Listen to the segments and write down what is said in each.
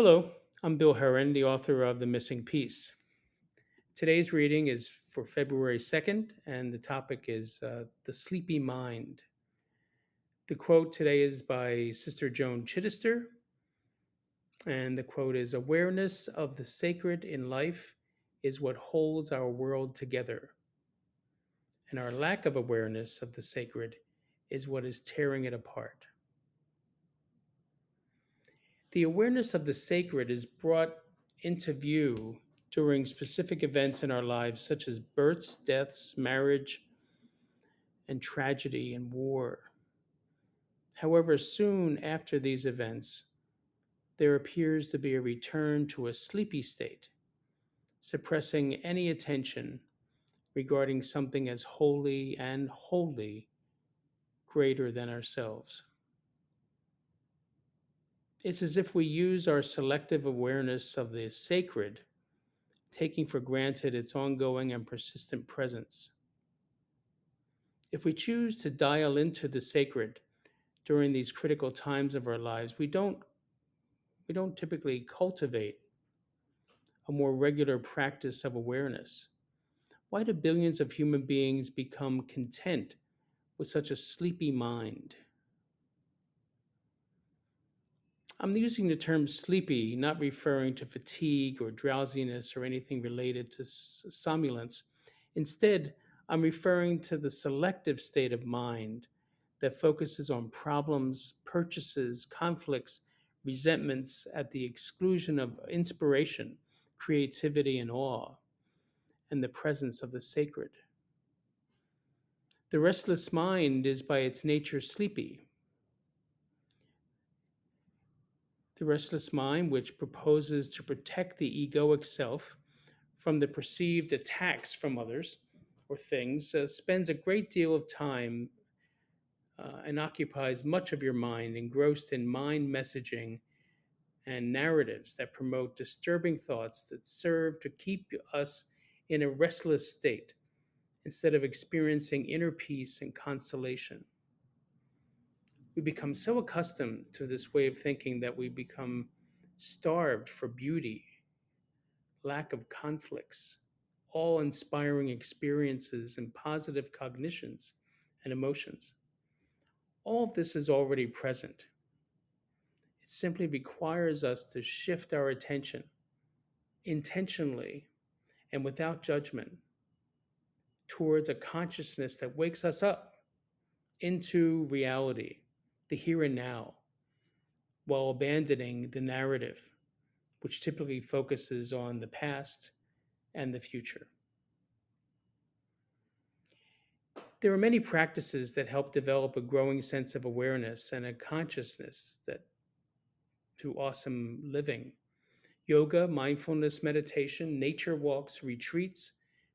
Hello, I'm Bill Heran, the author of The Missing Piece. Today's reading is for February 2nd, and the topic is The Sleepy Mind. The quote today is by Sister Joan Chittister, and the quote is: "Awareness of the sacred in life is what holds our world together, and our lack of awareness of the sacred is what is tearing it apart." The awareness of the sacred is brought into view during specific events in our lives, such as births, deaths, marriage, and tragedy and war. However, soon after these events, there appears to be a return to a sleepy state, suppressing any attention regarding something as holy and wholly greater than ourselves. It's as if we use our selective awareness of the sacred, taking for granted its ongoing and persistent presence. If we choose to dial into the sacred during these critical times of our lives, we don't typically cultivate a more regular practice of awareness. Why do billions of human beings become content with such a sleepy mind? I'm using the term sleepy, not referring to fatigue or drowsiness or anything related to somnolence. Instead, I'm referring to the selective state of mind that focuses on problems, purchases, conflicts, resentments at the exclusion of inspiration, creativity, and awe, and the presence of the sacred. The restless mind is by its nature sleepy. The restless mind, which proposes to protect the egoic self from the perceived attacks from others or things, spends a great deal of time and occupies much of your mind, engrossed in mind messaging and narratives that promote disturbing thoughts that serve to keep us in a restless state instead of experiencing inner peace and consolation. We become so accustomed to this way of thinking that we become starved for beauty, lack of conflicts, all inspiring experiences, and positive cognitions and emotions. All of this is already present. It simply requires us to shift our attention intentionally and without judgment towards a consciousness that wakes us up into reality, the here and now, while abandoning the narrative, which typically focuses on the past and the future. There are many practices that help develop a growing sense of awareness and a consciousness that to awesome living. Yoga, mindfulness meditation, nature walks, retreats,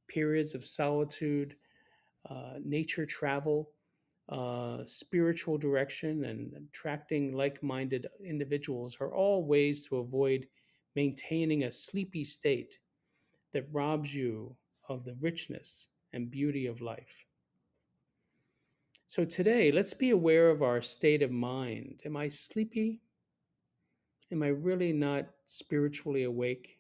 periods of solitude, nature travel, spiritual direction, and attracting like minded individuals are all ways to avoid maintaining a sleepy state that robs you of the richness and beauty of life. So today, let's be aware of our state of mind. Am I sleepy? Am I really not spiritually awake?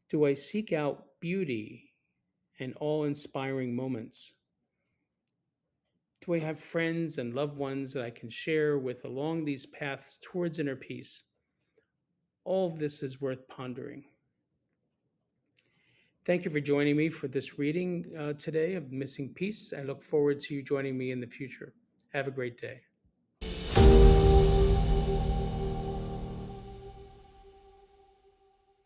Do I seek out beauty and awe inspiring moments? Do I have friends and loved ones that I can share with along these paths towards inner peace? All of this is worth pondering. Thank you for joining me for this reading today of Missing Piece. I look forward to you joining me in the future. Have a great day.